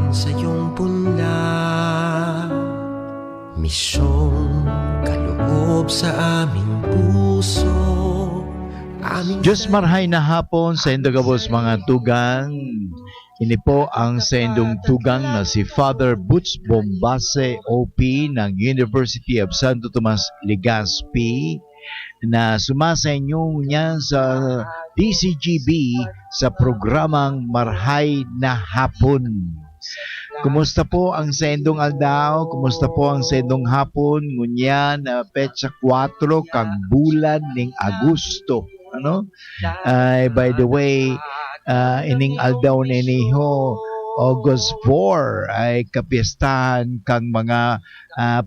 sa iyong punla, misyong kaloob sa aming puso. Diyos marhay na hapon sa indagabos mga tugang. Ini po ang sa indong tugang na si Father Butch Bombase OP ng University of Santo Tomas Legazpi na sumasa inyo niyan sa DCGB sa programang Marhay na Hapon. Kumusta po ang sendong aldaw? Kumusta po ang sendong hapon? Ngunyan na petsa 4 kang bulan ning Agosto. Ano? By the way, ining aldaw niniho August 4 ay kapistahan kang mga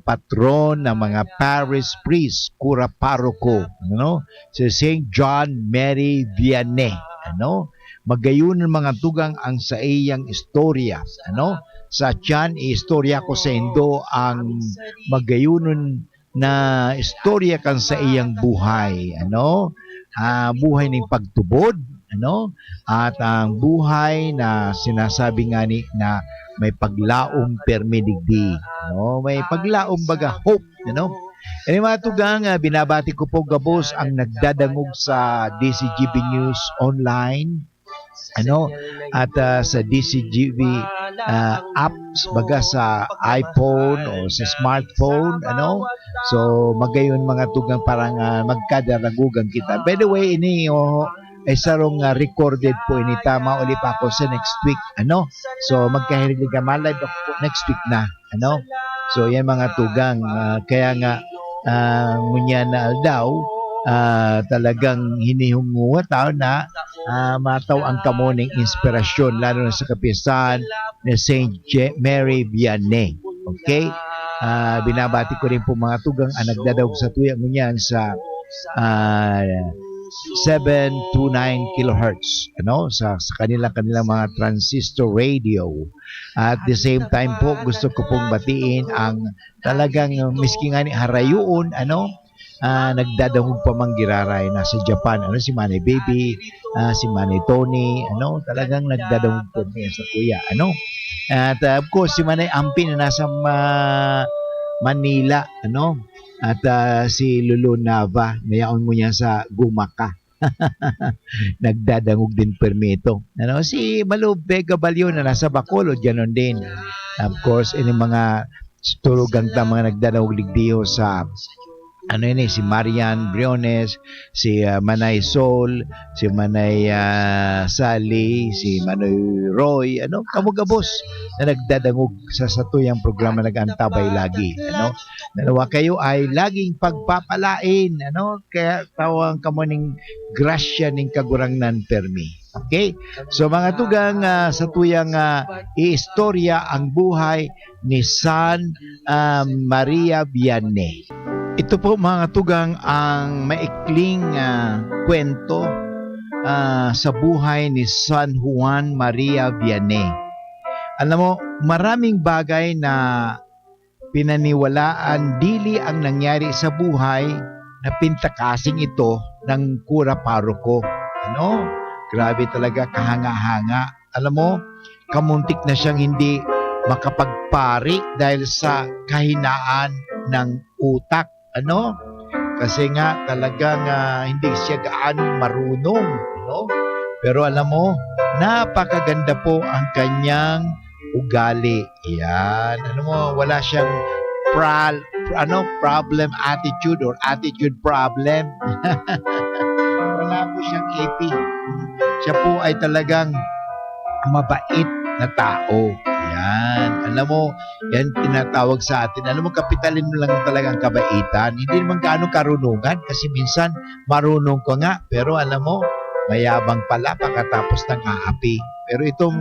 patron ng mga parish priest, kura paroko, ano? Si St. John Mary Vianney, ano? Magayunan mga tugang ang sa iyang istorya, ano? Sa tiyan, istorya ko sa indo ang magayunan na istorya kan sa iyang buhay, ano? Buhay ng pagtubod, ano? At ang buhay na sinasabi nga ni na may paglaom permidigdi, no? May paglaom baga hope, ano? Eh mga tugang, binabati ko po gabos ang nagdadangog sa DCGB News Online, ano? At sa DCGB apps baga sa iPhone o sa smartphone, ano? So magayon mga tugang parang magkadaragugan kita. By the way, ini ay sarong recorded po ini, tama uli pa ako sa next week, ano? So magkahilig ka live ako po next week na, ano? So yan mga tugang, kaya nga ngunya na aldaw, talagang hinihunguha tao na mataw ang kamuning inspirasyon lalo na sa kapistahan ni St. Mary Vianney. Okay? Binabati ko rin po mga tugang ang nagdadawag sa tuyang ngunyan sa 729 kilohertz, ano, sa kanilang mga transistor radio. At the same time po gusto ko pong batiin ang talagang miski nga ni harayuon, ano, nagdadangog pa mang giraray na sa Japan, ano, si Manay Baby, si Manay Tony, ano, talagang nagdadangog po niya sa kuya, ano. At of course si Manay Ampi na nasa Manila, ano. At si Lulu Nava, nayaon mo niya sa Gumaka. Nagdadangog din permito. Ano, si Malu Vega Balyo na nasa Bacolod, ganoon din. Of course, ini mga turugang ta mga nagdadangog ligdiyo sa ano yun si Marian Briones, si Manay Sol, si Manay Sally, si Manoy Roy, ano, kamugabos na nagdadangog sa satuyang programa nag-antabay lagi, ano. Dalawa kayo ay laging pagpapalain, ano, kaya tawang kamo ning grasya ning kagurangnan permi. Okay? So mga tugang sa tuyang iistorya ang buhay ni San Maria Vianney. Ito po mga tugang ang maikling kwento sa buhay ni San Juan Maria Vianney. Alam mo, maraming bagay na pinaniwalaan dili ang nangyari sa buhay na pintakasing ito ng kura paroko. Ano? Grabe talaga, kahanga-hanga. Alam mo, kamuntik na siyang hindi makapagpari dahil sa kahinaan ng utak. Ano? Kasi nga talagang hindi siya gaano marunong, no? Pero alam mo, napakaganda po ang kanyang ugali. Yan. Ano mo, wala siyang problem attitude or attitude problem. Wala po siyang AP. Siya po ay talagang mabait na tao. Yan. Alam mo, yan tinatawag sa atin. Alam mo, kapitalin mo lang talagang kabaitan. Hindi naman gaano karunungan kasi minsan marunong ko nga. Pero alam mo, mayabang pala pagkatapos ng aapi. Pero itong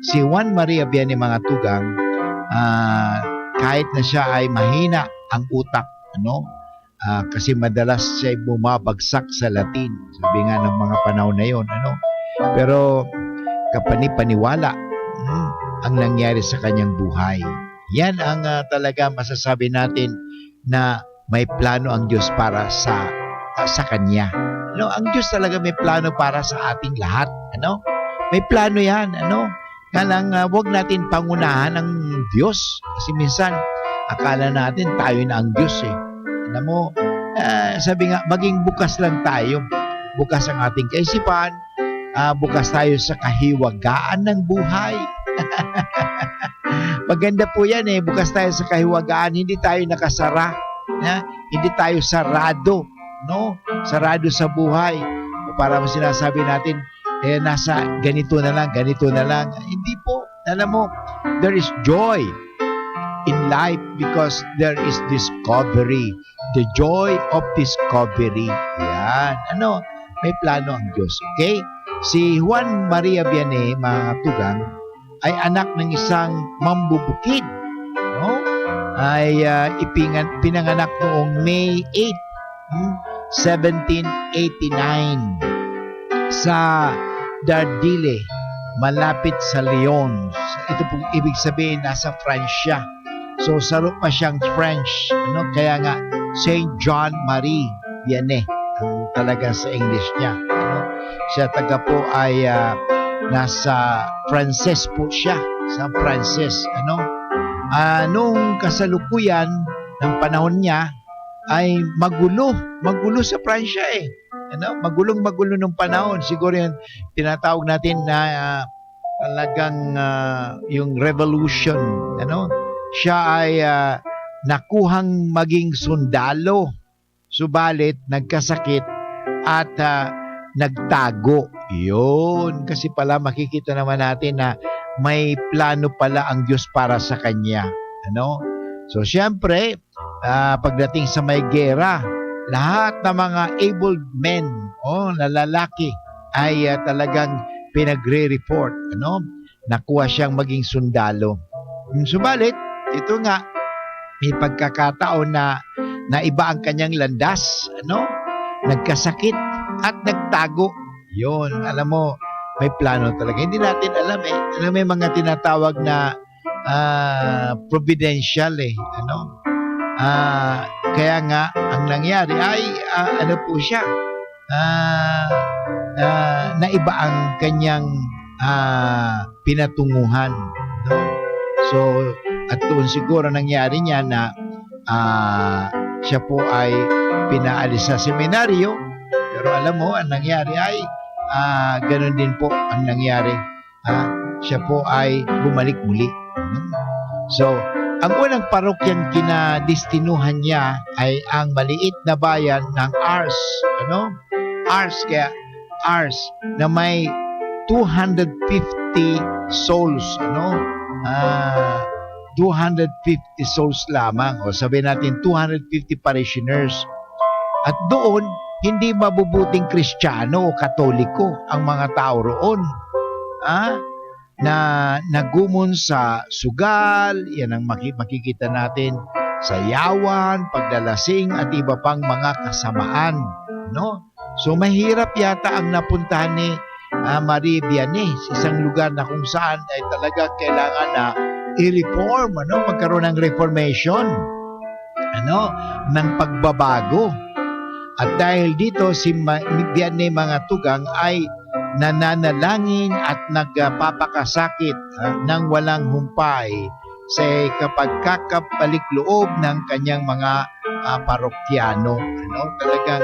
si Juan Maria Vianney mga tugang, kahit na siya ay mahina ang utak, ano? Kasi madalas siya bumabagsak sa Latin. Sabi nga ng mga panahon na yon, ano? Pero kapani-paniwala ang nangyari sa kanyang buhay. Yan ang talaga masasabi natin na may plano ang Diyos para sa kanya. Ano, ang Diyos talaga may plano para sa ating lahat, ano? May plano 'yan, ano? Kaya lang, huwag natin pangunahan ng Diyos. Kasi minsan, akala natin tayo na ang Diyos eh. Alam mo, sabi nga, maging bukas lang tayo. Bukas ang ating kaisipan. Bukas tayo sa kahiwagaan ng buhay. Maganda po yan eh. Bukas tayo sa kahiwagaan. Hindi tayo nakasara. Hindi tayo sarado. No? Sarado sa buhay. O para mo sinasabi natin, nasa ganito na lang, ganito na lang. Hindi po. Alam mo, there is joy in life because there is discovery. The joy of discovery. Yan. May plano ang Diyos. Okay? Si Juan Maria Vianney, mga tugang, ay anak ng isang mambubukid. No? Ay pinanganak noong May 8, 1789 sa Dardile, malapit sa Lyon. Ito pong ibig sabihin, nasa France siya. So, saro pa siyang French. Kaya nga, Saint John Marie Vianney ang talaga sa English niya. Siya taga po ay nasa Frances po siya. Sa Frances. Nung kasalukuyan ng panahon niya, ay magulo sa Pransya eh. Magulong-magulo ng panahon. Siguro yung tinatawag natin na talagang yung revolution. Siya ay nakuhang maging sundalo. Subalit, nagkasakit at nagtago. Yun. Kasi pala makikita naman natin na may plano pala ang Diyos para sa kanya. So, siyempre, pagdating sa may gera, lahat ng mga able men na lalaki ay talagang pinagre-report. Nakuha siyang maging sundalo. Subalit, ito nga, may pagkakataon na iba ang kanyang landas. Nagkasakit at nagtago. Yun, alam mo, may plano talaga. Hindi natin alam eh. May mga tinatawag na providential eh. Kaya nga, ang nangyari ay, po siya, naiba ang kanyang pinatunguhan. So, at doon siguro nangyari niya na siya po ay pinaalis sa seminaryo. Pero alam mo, ang nangyari ay, ganun din po ang nangyari. Siya po ay bumalik muli. So, ang unang parokyang kinadistinuhan niya ay ang maliit na bayan ng Ars. Ars na may 250 souls. 250 souls lamang. O sabihin natin 250 parishioners. At doon, hindi mabubuting Kristiyano o Katoliko ang mga tao roon. Na nagumon sa sugal, yan ang makikita natin sa yawan, paglalasing at iba pang mga kasamaan. So mahirap yata ang napuntahan ni Marie Vianney sa isang lugar na kung saan ay talaga kailangan na i-reform, magkaroon ng reformation, ng pagbabago. At dahil dito si Vianney, mga tugang, ay nananalangin at nagpapakasakit ng walang humpay sa kapag kakabalik loob ng kanyang mga parokyano. Talagang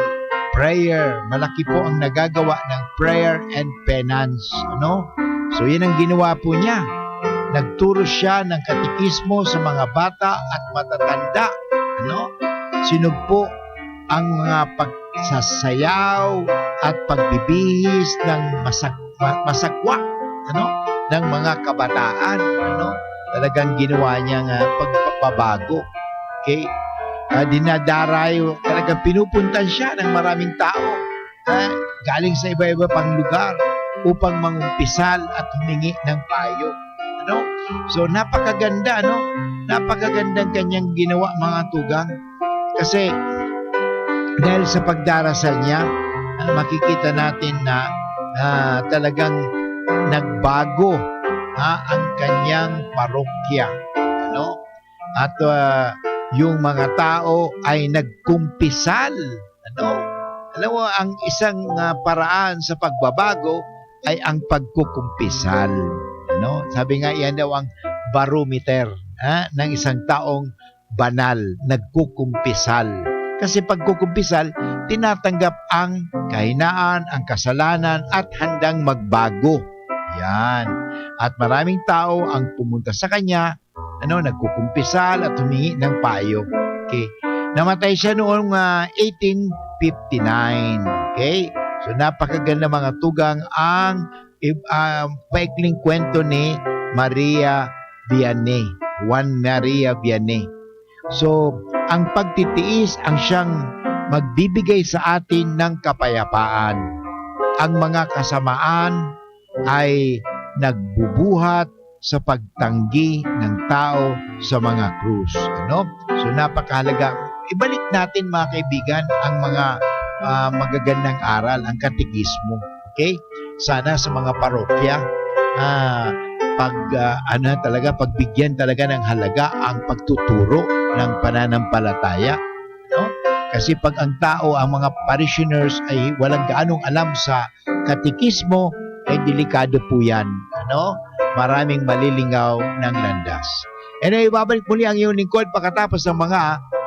prayer. Malaki po ang nagagawa ng prayer and penance. So, yan ang ginawa po niya. Nagturo siya ng katikismo sa mga bata at matatanda. Sinugpo ang mga pagsasayaw at pagbibihis ng masakwa ng mga kabataan. Talagang ginawa niya pagpapabago. Okay? Dinadarayo, talagang pinupuntan siya ng maraming tao galing sa iba-iba pang lugar upang mangumpisal at humingi ng payo. So napakaganda, napakagandang kanyang ginawa, mga tugang, kasi dahil sa pagdarasal niya, makikita natin na talagang nagbago ang kanyang parokya. At yung mga tao ay nagkumpisal. Alam mo, ang isang paraan sa pagbabago ay ang pagkukumpisal. Ano? Sabi nga, yan daw ang barometer ng isang taong banal, nagkukumpisal. Kasi pagkukumpisal, tinatanggap ang kahinaan, ang kasalanan, at handang magbago. Yan. At maraming tao ang pumunta sa kanya, nagkukumpisal at humingi ng payo. Okay. Namatay siya noong 1859. Okay. So napakaganda mga tugang ang paikling kwento ni Maria Vianney. Juan Maria Vianney. So, ang pagtitiis ang siyang magbibigay sa atin ng kapayapaan. Ang mga kasamaan ay nagbubuhat sa pagtanggi ng tao sa mga krus. So, napakahalaga. Ibalik natin mga kaibigan ang mga magagandang aral, ang katekismo. Okay? Sana sa mga parokya, pagbigyan talaga ng halaga ang pagtuturo ng pananampalataya. Kasi pag ang tao, ang mga parishioners ay walang gaanong alam sa katekismo, ay delikado po yan. Maraming malilingaw ng landas. Anyway, babalik muli ang iyong lingkod pagkatapos ng mga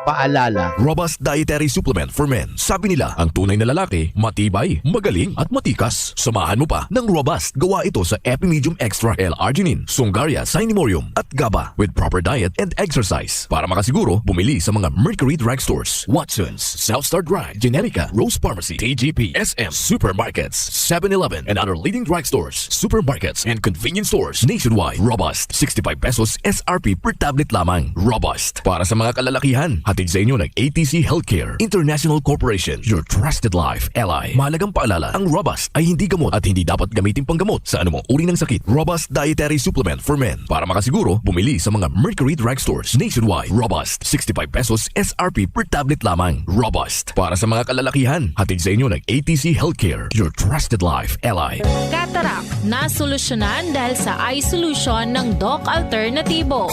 paalala. Robust Dietary Supplement for Men. Sabi nila, ang tunay na lalaki, matibay, magaling at matikas. Samahan mo pa ng Robust. Gawa ito sa Epimedium Extra L-Arginine, Songaria Cinnamomum at GABA with proper diet and exercise. Para makasiguro, bumili sa mga Mercury Drugstores, Watson's, Southstar Drug, Generica, Rose Pharmacy, TGP, SM, Supermarkets, 7-Eleven, and other leading drugstores, supermarkets, and convenience stores nationwide. Robust, 65 pesos SRP per tablet lamang. Robust. Para sa mga kalalakihan, hatid sa inyo ng ATC Healthcare International Corporation, your trusted life ally. Mahalagang paalala, ang Robust ay hindi gamot at hindi dapat gamitin panggamot sa anumang uri ng sakit. Robust Dietary Supplement for Men. Para makasiguro, bumili sa mga Mercury Drugstores nationwide. Robust, 65 pesos SRP per tablet lamang. Robust. Para sa mga kalalakihan, hatid sa inyo ng ATC Healthcare, your trusted life ally. Cataract na solusyonan dahil sa eye solution ng Doc Alternativo.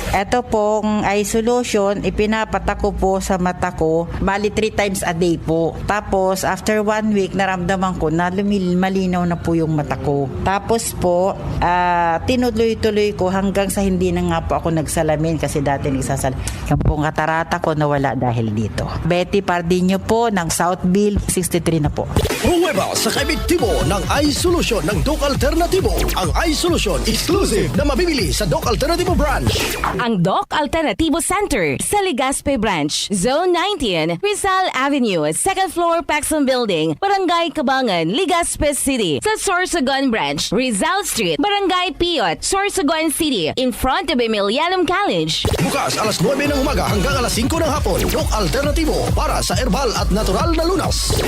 Ito pong eye solution, ipinapatak ko po sa mata ko, bali 3 times a day po. Tapos, after 1 week, naramdaman ko na malinaw na po yung mata ko. Tapos po, tinuloy-tuloy ko hanggang sa hindi na nga po ako nagsalamin kasi dati nagsasalamin. Yung pong katarata ko nawala dahil dito. Betty Pardinho po ng Southville, 63 na po. Pruweba sa kaebektibo ng Eye Solution ng Doc Alternativo. Ang Eye Solution exclusive na mabibili sa Doc Alternativo branch. Ang Doc Alternativo Center sa Legazpi Branch, Zone 19, Rizal Avenue, 2nd floor, Paxson Building, Barangay Cabangan, Legazpi City. Sa Sorsogon Branch, Rizal Street, Barangay Piot, Sorsogon City, in front of Emilianum College. Bukas alas 9 ng umaga hanggang alas 5 ng hapon. Doc Alternativo para sa herbal at natural na lunas.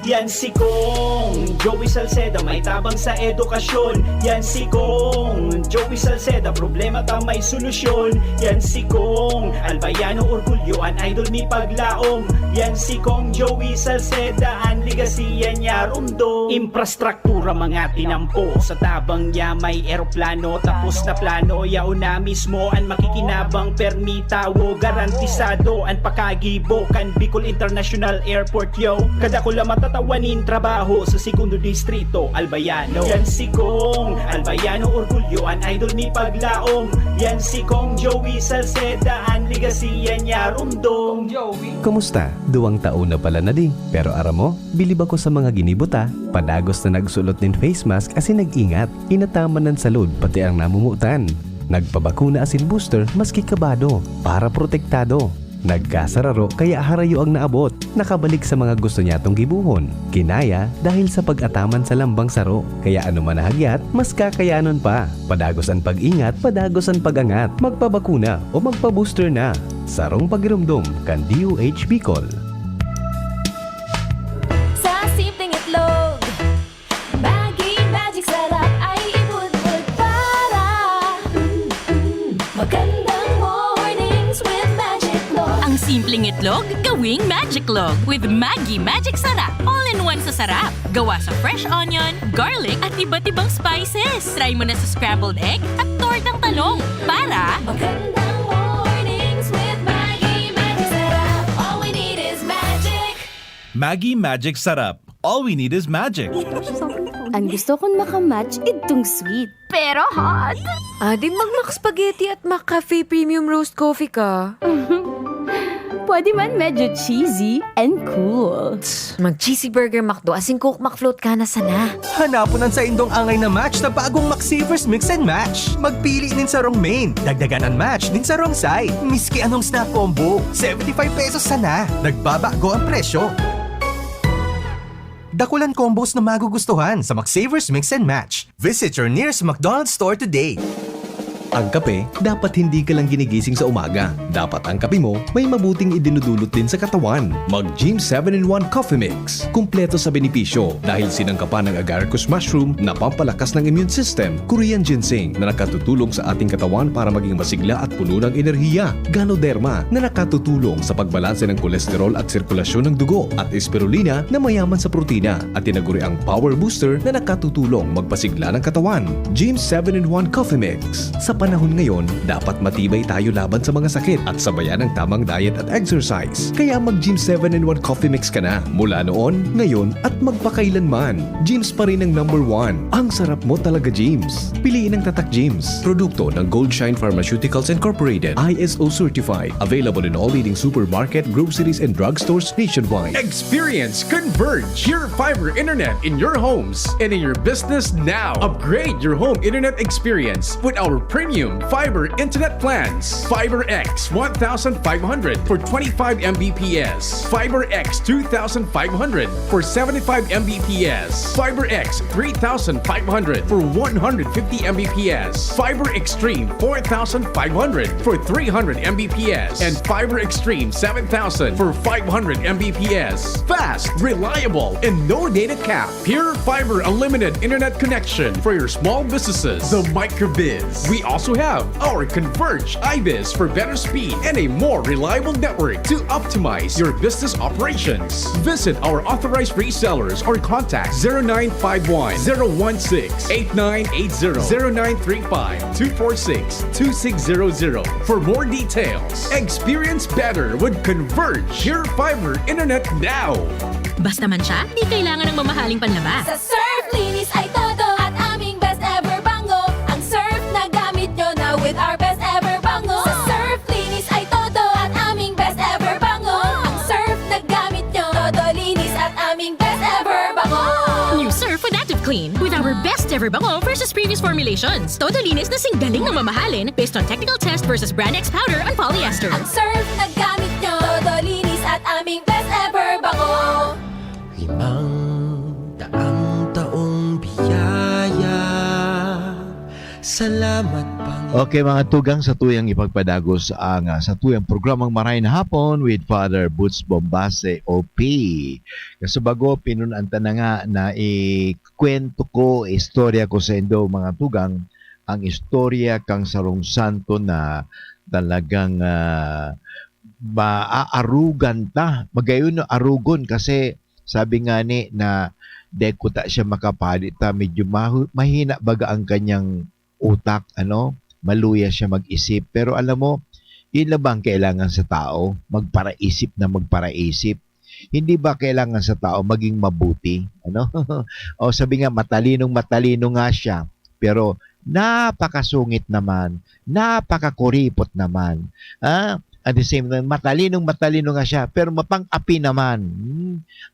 Yan si Kong Joey Salceda, may tabang sa edukasyon. Yan si Kong Joey Salceda, problema ta may solusyon. Yan si Kong Albayano, orgulyo an idol mi paglaom. Yan si Kong Joey Salceda, ang ligasiya niya rumdo. Infrastruktura mga tinampo, sa tabang niya may eroplano. Tapos na plano, yao na mismo ang makikinabang permitawo. Garantisado ang pakagibo kan Bicol International Airport yo. Kada ko lang matatawanin trabaho sa segundo distrito Albayano. Yan si Kong Albayano, orgulyo an idol mi paglaom. Yan si Kong Joey Salceda, ang ligasiya niya rumdong. Kumusta? 2 taon na pala na di. Pero aram mo, bilib ako sa mga ginibuta. Padagos na nagsulot nin face mask kasi nag-ingat. Inataman ng salud pati ang namumutan. Nagpabakuna asin booster maski kabado para protektado. Nagkasararo kaya harayo ang naabot. Nakabalik sa mga gusto niya tong gibuhon. Kinaya dahil sa pag-ataman sa lambang saro. Kaya ano man nahagyat, mas kakayanon pa. Padagos ang pag-ingat, padagos ang pag-angat. Magpabakuna o magpa-booster na. Sarong pagirumdum kan DOH Bicol. Sa simpleng itlog, Maggi Magic Sarap ay ibudbud para magandang mornings with Magic Log. Ang simpleng itlog, gawing Magic Log with Maggi Magic Sarap. All-in-one sa sarap. Gawa sa fresh onion, garlic at iba't ibang spices. Try mo na sa scrambled egg at tortang talong para magandang mornings with Maggi Magic Sarap. All we need is magic. Maggi Magic Sarap. All we need is magic. Ang gusto kong makamatch itong sweet. Pero hot. Di mag-Mac Spaghetti at Mac Cafe Premium Roast Coffee ka. Pwede man medyo cheesy and cool. Mag-cheesy burger McDo asing Coke McFloat ka na sana. Hanapunan sa indong angay na match na bagong McSavers Mix and Match. Magpili din sa wrong main, dagdagan ang match din sa wrong side. Miski anong snack combo, 75 pesos sana. Nagbabago ang presyo. Dakulan combos na magugustuhan sa McSavers Mix and Match. Visit your nearest McDonald's store today. Ang kape, dapat hindi ka lang ginigising sa umaga. Dapat ang kape mo may mabuting idinudulot din sa katawan. Mag-Gym 7-in-1 Coffee Mix. Kumpleto sa benepisyo dahil sinangkapan ng agaricus mushroom na pampalakas ng immune system, Korean ginseng na nakatutulong sa ating katawan para maging masigla at puno ng enerhiya, Ganoderma na nakatutulong sa pagbalanse ng kolesterol at sirkulasyon ng dugo, at spirulina na mayaman sa protina at tinaguri ang Power Booster na nakatutulong magpasigla ng katawan. Gym 7-in-1 Coffee Mix. Sa panahon ngayon, dapat matibay tayo laban sa mga sakit at sabayan ng tamang diet at exercise. Kaya mag-Gym 7-in-1 Coffee Mix ka na. Mula noon, ngayon, at magpakailanman. Gyms pa rin ang number 1. Ang sarap mo talaga, Gyms. Piliin ang Tatak Gyms. Produkto ng Goldshine Pharmaceuticals Incorporated. ISO certified. Available in all leading supermarket, groceries, and drugstores nationwide. Experience Converge, your fiber internet in your homes and in your business now. Upgrade your home internet experience with our premium fiber internet plans. Fiber X 1500 for 25 Mbps. Fiber X 2500 for 75 Mbps. Fiber X 3500 for 150 Mbps. Fiber Extreme 4500 for 300 Mbps. And Fiber Extreme 7000 for 500 Mbps. Fast, reliable, and no data cap. Pure Fiber Unlimited Internet Connection for your small businesses. The Microbiz. We also have our Converge IBIS for better speed and a more reliable network to optimize your business operations. Visit our authorized resellers or contact 0951 016 8980 0935 246 2600 for more details. Experience better with Converge your fiber internet now. Basta man siya, di kailangan ng mamahaling panlaba. Sa Surf, linis ay todo at aming best ever bango. Ang Surf na gamit nyo na with our best ever bango. Sa Surf, linis ay todo at aming best ever bango. Ang Surf na gamit nyo, todo linis at aming best ever bango. New Surf with Active Clean with our best ever bango versus previous formulations. Todo linis na singgaling ng mamahalin based on technical test versus Brand X powder on polyester. Ang Surf na gamit nyo, todo linis at aming best ever bango. 500 taong biyaya. Salamat Panginoon. Okay mga tugang, sa tuyang ipagpadagos ang sa tuyang programang Maray na Hapon with Father Butch Bombase OP. Kasi bago pinunanta na nga na ikwento ko, istorya ko sa indo mga tugang, ang istorya kang sarong santo na talagang maaarugan ta. Magayon na arugon kasi sabi nga ni na deko ta siya makapalit ta, medyo mahina baga ang kanyang utak, maluya siya mag-isip. Pero alam mo, yun lang bang kailangan sa tao? Magparaisip na magparaisip. Hindi ba kailangan sa tao maging mabuti? O sabi nga, matalino nga siya. Pero napakasungit naman, napakakuripot naman. At the same time, matalino nga siya, pero mapang-api naman.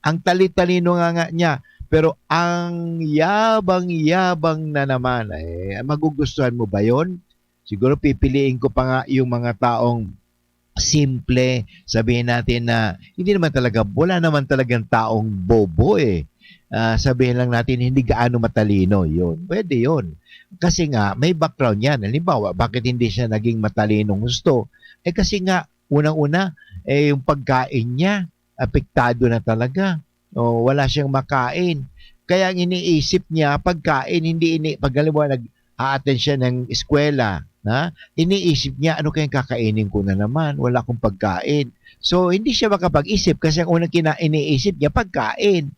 Ang tali-talino nga niya, pero ang yabang-yabang na naman. Magugustuhan mo ba yon? Siguro pipiliin ko pa nga yung mga taong simple. Sabihin natin na hindi naman talaga, wala naman talagang taong bobo sabihin lang natin hindi gaano matalino. Yun. Pwede yun. Kasi nga, may background yan. Halimbawa, bakit hindi siya naging matalinong gusto? Kasi nga, unang-una, yung pagkain niya, apektado na talaga. Wala siyang makain. Kaya ang iniisip niya, pagkain, pag halimbawa nag-a-attend siya ng eskwela, iniisip niya, ano kayang kakainin ko na naman? Wala akong pagkain. So, hindi siya makapag-isip kasi ang unang iniisip niya, pagkain.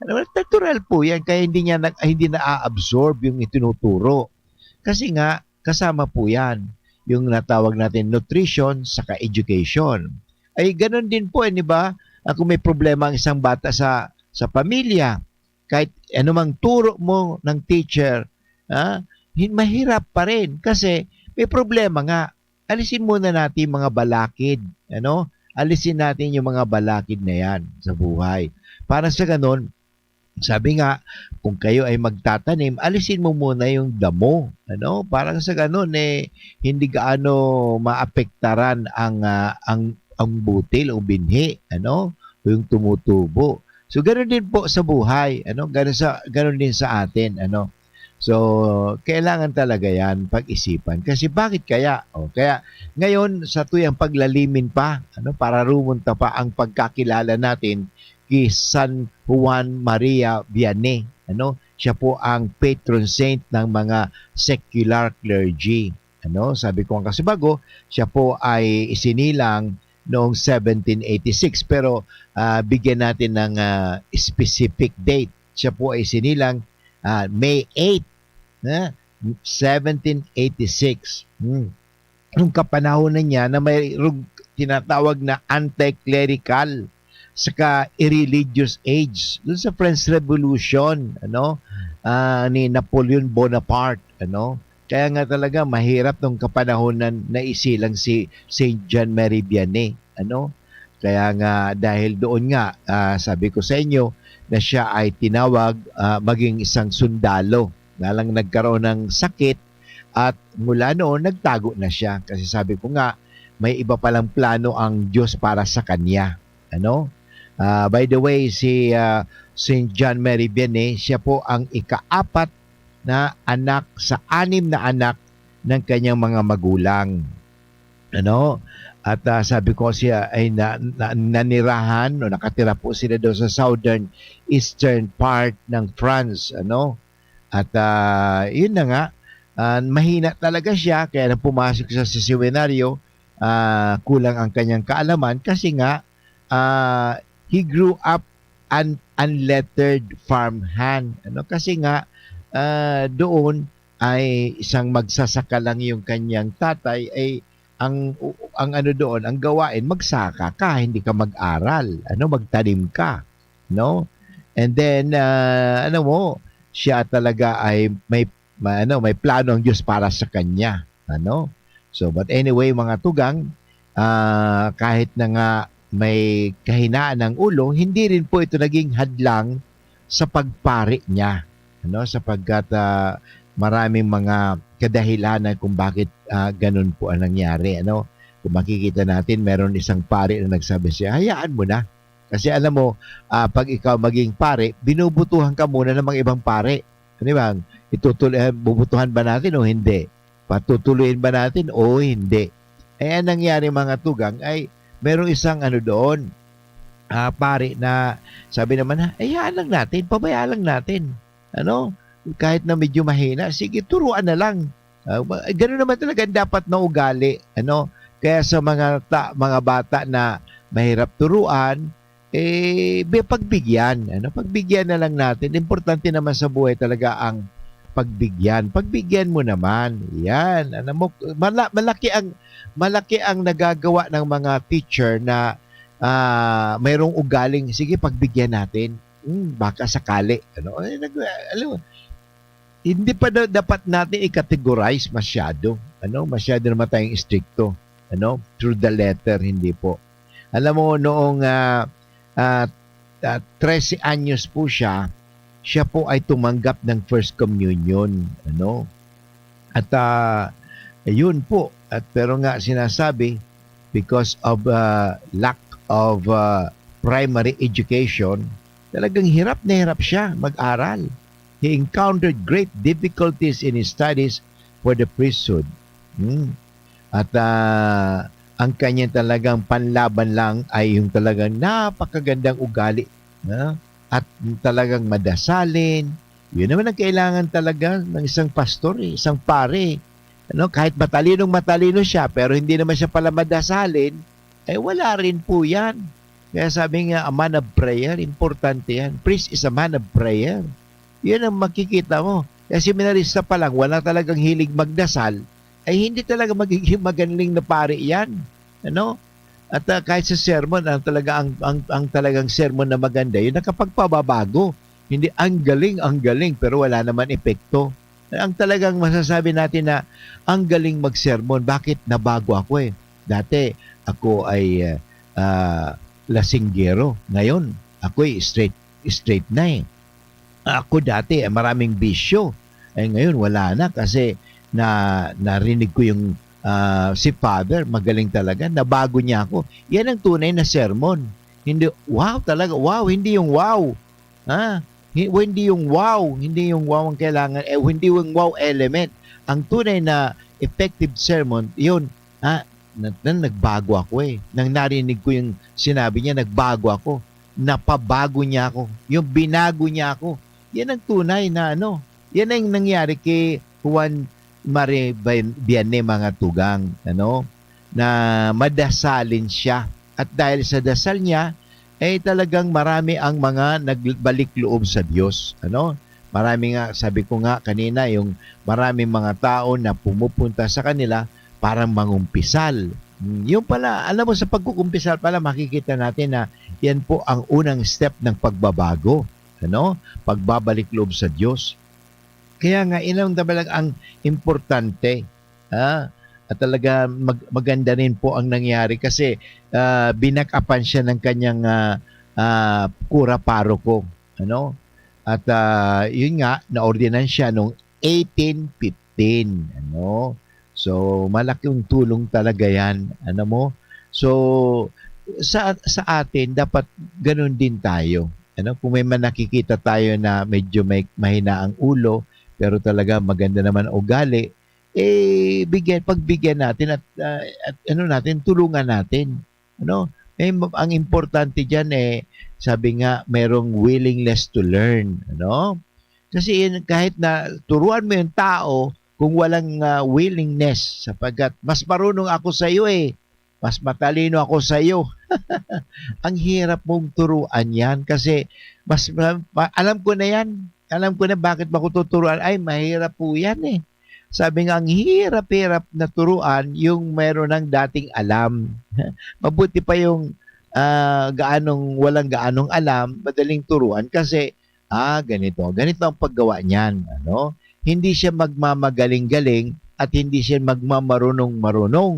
Natural po yan, kaya hindi na-absorb yung itinuturo. Kasi nga, kasama po yan yung natawag natin nutrition saka education. Ay ganun din po, di ba? Kung may problema ang isang bata sa pamilya, kahit anumang turo mo ng teacher, mahirap pa rin kasi may problema nga. Alisin muna natin yung mga balakid, alisin natin yung mga balakid na yan sa buhay. Para sa ganun, sabi nga, kung kayo ay magtatanim, alisin mo muna yung damo. Parang sa ganun, hindi gaano maapektaran ang butil o binhi, o yung tumutubo. So, ganun din po sa buhay, ganun din sa atin, So, kailangan talaga yan pag-isipan. Kasi bakit kaya? Kaya ngayon, sa tuyang paglalimin pa, para rumunta pa ang pagkakilala natin kay San Juan Maria Vianney. Siya po ang patron saint ng mga secular clergy. Sabi ko ang kasibago, siya po ay isinilang noong 1786. Pero bigyan natin ng specific date. Siya po ay isinilang May 8, 1786. Nung kapanahonan niya na may tinatawag na anti-clerical saka irreligious age doon sa French Revolution ni Napoleon Bonaparte. Kaya nga talaga mahirap nung kapanahonan na isilang si Saint John Marie Vianney. Kaya nga dahil doon nga sabi ko sa inyo na siya ay tinawag maging isang sundalo. Nalang nagkaroon ng sakit at mula noon nagtago na siya kasi sabi ko nga may iba palang plano ang Diyos para sa kanya. By the way, si St. John Marie Vianney, siya po ang ika-4 na anak sa 6 na anak ng kanyang mga magulang. At sabi ko siya ay nanirahan o nakatira po sila doon sa southern eastern part ng France. At yun na nga, mahina talaga siya kaya nang pumasok siya sa seminaryo, kulang ang kanyang kaalaman kasi nga he grew up an unlettered farmhand. Kasi nga doon ay isang magsasaka lang yung kanyang tatay ay ang doon, ang gawain magsaka ka, hindi ka mag-aral, magtanim ka, And then siya talaga ay may plano ang Diyos para sa kanya. So, but anyway, mga tugang, kahit na nga may kahinaan ng ulo, hindi rin po ito naging hadlang sa pagpari niya. Sapagkat maraming mga kadahilanan kung bakit ganun po ang nangyari. Kung makikita natin, meron isang pari na nagsabi siya, hayaan mo na. Kasi alam mo, pag ikaw maging pare, binubutuhan ka muna ng mga ibang pare. Bubutuhan ba natin o hindi? Patutuloyin ba natin o hindi? Ang nangyari mga tugang ay merong isang doon, pare na sabi naman, hayaan lang natin, pabayaan lang natin. Kahit na medyo mahina, sige, turuan na lang. Ganun naman talaga dapat na ugali. Kaya sa mga bata na mahirap turuan, pagbigyan. Pagbigyan na lang natin. Importante naman sa buhay talaga ang pagbigyan. Pagbigyan mo naman. Yan. Malaki ang nagagawa ng mga teacher na mayroong ugaling, sige, pagbigyan natin. Baka sakali. Hindi pa dapat natin i-categorize masyado. Masyado naman tayong stricto. Through the letter, hindi po. Alam mo, noong 13 anyos po siya po ay tumanggap ng First Communion. At yun po. Pero nga sinasabi, because of lack of primary education, talagang hirap na hirap siya mag-aral. He encountered great difficulties in his studies for the priesthood. At ang kanya talagang panlaban lang ay yung talagang napakagandang ugali. At talagang madasalin. Yun naman ang kailangan talaga ng isang pastor, isang pare. Kahit matalino siya, pero hindi naman siya pala madasalin, wala rin po yan. Kaya sabi nga, a man of prayer, importante yan. Priest is a man of prayer. Yan ang makikita mo. Kaya seminarista pa lang, wala talagang hilig magdasal, ay hindi talaga magiging magaling na pare yan. At kahit sa sermon, ang talagang sermon na maganda, yun nakapagpababago. Hindi, ang galing, pero wala naman epekto. Ang talagang masasabi natin na ang galing magsermon. Bakit? Nabago ako eh. Dati, ako ay lasinggero. Ngayon, ako ay straight na eh. Ako dati, maraming bisyo. Ngayon, wala na kasi narinig ko yung si Father, magaling talaga, nabago niya ako. Yan ang tunay na sermon. Hindi, wow talaga, wow, hindi yung wow. Hindi yung wow ang kailangan, hindi yung wow element. Ang tunay na effective sermon, yun, nagbago ako eh. Nang narinig ko yung sinabi niya, nagbago ako. Napabago niya ako. Yung binago niya ako. Yan ang tunay na yan ang nangyari kay Juan Mari Vianney mga tugang, na madasalin siya. At dahil sa dasal niya, talagang marami ang mga nagbalik loob sa Diyos. Marami nga, sabi ko nga kanina, yung maraming mga tao na pumupunta sa kanila parang mangumpisal. Yung pala, alam mo, sa pagkukumpisal pala, makikita natin na yan po ang unang step ng pagbabago. Pagbabalik loob sa Diyos. Kaya nga, ilang tabalag ang importante. At talaga maganda rin po ang nangyari kasi binakapan siya ng kanyang kura paroko. At yun nga, naordinan siya noong 1815. So, malaking tulong talaga yan. So, sa atin, dapat ganun din tayo. Kung may nakikita tayo na medyo may mahina ang ulo, pero talaga maganda naman ugali, pagbigyan natin at natin, tulungan natin. Ang importante diyan sabi nga, merong willingness to learn. Kasi kahit na turuan mo yung tao, kung walang willingness, sapagkat mas marunong ako sa iyo mas matalino ako sa iyo. Ang hirap mong turuan yan kasi alam ko na yan. Alam ko na bakit makututuruan. Ay, mahirap po yan Sabi nga, ang hirap-hirap na turuan yung meron ng dating alam. Mabuti pa yung walang gaanong alam, madaling turuan kasi, ganito ang paggawa niyan. Hindi siya magmamagaling-galing at hindi siya magmamarunong-marunong.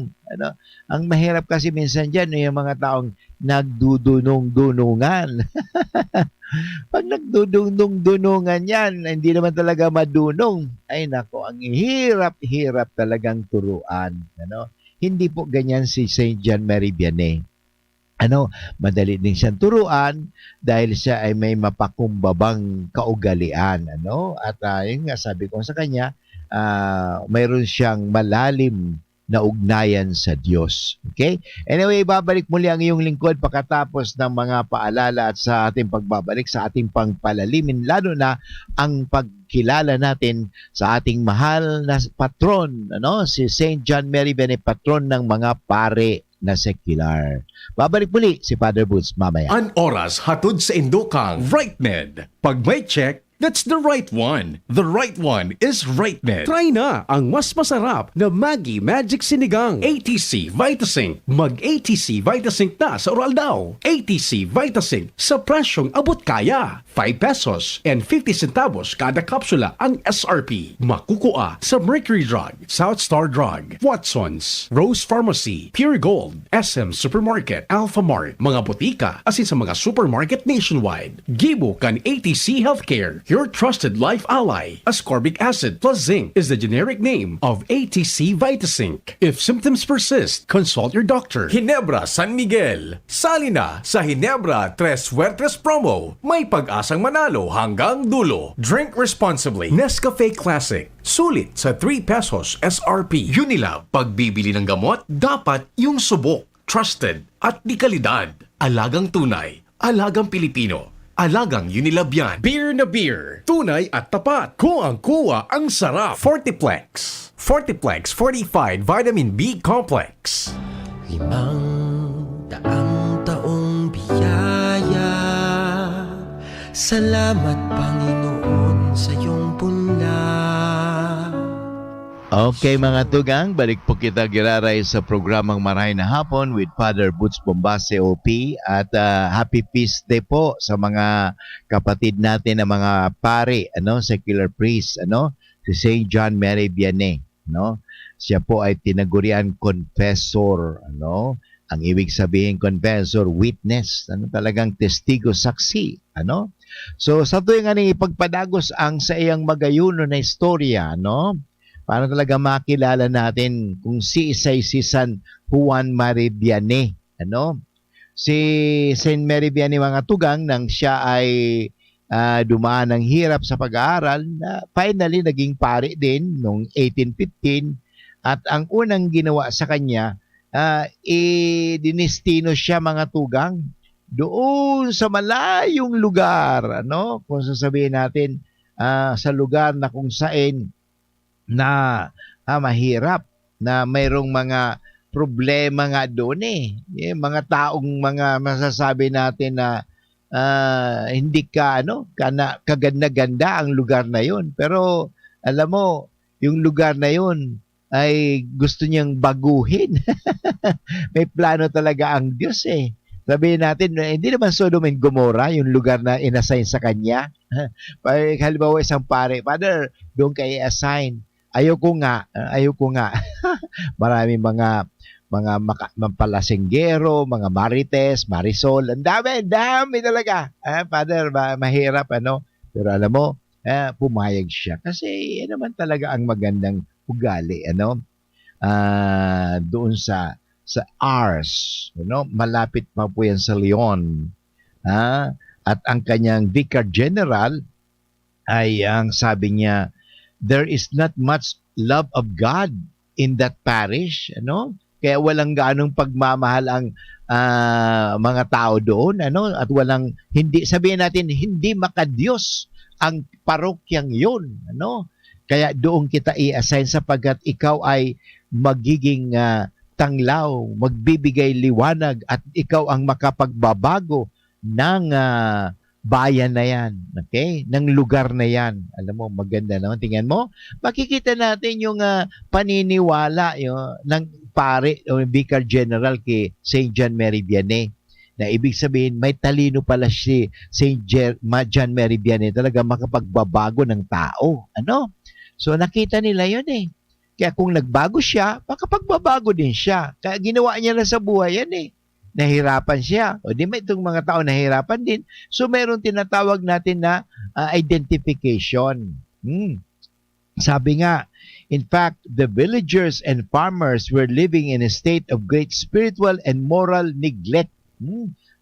Ang mahirap kasi minsan dyan, yung mga taong nagdudunong-dunungan. Pag nagdudunong-dunungan yan, hindi naman talaga madunong. Ay nako, ang hirap-hirap talagang turuan. Hindi po ganyan si St. John Mary Vianney. Madali din siyang turuan dahil siya ay may mapakumbabang kaugalian. At yun nga, sabi ko sa kanya, mayroon siyang malalim na ugnayan sa Diyos. Okay? Anyway, babalik muli ang iyong lingkod pagkatapos ng mga paalala at sa ating pagbabalik sa ating pangpalalimin, lalo na ang pagkilala natin sa ating mahal na patron, si St. John Mary Vianney, patron ng mga pare na secular. Babalik muli si Father Boots mamaya. An oras hatod sa Indokang RightMed. Pag may check, that's the right one. The right one is RightMed. Try na ang mas masarap na Maggi Magic Sinigang. ATC Vitasync. Mag-ATC Vitasync na sa oral daw. ATC Vitasync sa presyong abot kaya. 5 pesos and 50 centavos kada kapsula ang SRP. Makukuha sa Mercury Drug, South Star Drug, Watson's, Rose Pharmacy, Pure Gold, SM Supermarket, Alpha Mart, mga botika, asin sa mga supermarket nationwide. Gibo kan ATC Healthcare, your trusted life ally. Ascorbic acid plus zinc is the generic name of ATC Vitasync. If symptoms persist, consult your doctor. Ginebra San Miguel. Sali na sa Ginebra Tres Suertes Promo. May pag-asang manalo hanggang dulo. Drink responsibly. Nescafe Classic. Sulit sa 3 pesos SRP. Unilab. Pagbibili ng gamot, dapat yung subok. Trusted at di kalidad. Alagang tunay. Alagang Pilipino. Alagang Unilab yan. Beer na beer. Tunay at tapat. Kuwang-kuwa ang sarap. Fortiplex. Fortiplex Fortified Vitamin B Complex. 500 taong biyaya. Salamat Panginoon sa iyong punla. Okay mga tugang, balik po kita giraray sa programang Maray na Hapon with Father Butch Bombase OP at Happy Peace Day po sa mga kapatid natin na mga pare, secular priest, si Saint John Mary Vianney, Siya po ay tinagurian confessor, Ang ibig sabihin confessor, witness, talagang testigo, saksi, So sa tuwing ipagpadagos ang sa iyang magayuno na istorya, para talaga makilala natin kung si San Juan Mary Vianney. Si Saint Mary Vianney mga tugang nang siya ay dumaan ng hirap sa pag-aaral na finally naging pari din noong 1815 at ang unang ginawa sa kanya dinestino siya mga tugang doon sa malayong lugar, kung sasabihin natin sa lugar na kung saan na mahirap, na mayroong mga problema nga doon mga taong mga masasabi natin na hindi kaganda-ganda ang lugar na yun. Pero alam mo, yung lugar na yun ay gusto niyang baguhin. May plano talaga ang Diyos Sabihin natin, hindi naman Sodom and Gomorrah yung lugar na inassign sa kanya. Halimbawa isang pare, Father, doon kayo i-assign. Ayoko nga. Maraming mga palasinggero, mga marites, marisol. Ang dami talaga. Father, mahirap, Pero alam mo, pumayag siya. Kasi naman talaga ang magandang ugali, doon sa Ars, malapit pa po yan sa Leon. At ang kanyang Vicar General ay ang sabi niya, there is not much love of God in that parish, Kaya walang ganong pagmamahal ang mga tao doon, At walang sabihin natin hindi makadiyos ang parokyang 'yon, Kaya doon kita i-assign sapagkat ikaw ay magiging tanglaw, magbibigay liwanag at ikaw ang makapagbabago ng bayan na yan, okay? Ng lugar na yan. Alam mo, maganda naman. Tingnan mo, makikita natin yung paniniwala ng pare o Vicar General kay Saint John Mary Vianney. Na ibig sabihin, may talino pala si Saint John Mary Vianney talaga makapagbabago ng tao. So nakita nila yun Kaya kung nagbago siya, makapagbabago din siya. Kaya ginawa niya na sa buhay yan Nahirapan siya. O di ba itong mga tao nahirapan din. So meron tinatawag natin na identification. Sabi nga, in fact, the villagers and farmers were living in a state of great spiritual and moral neglect.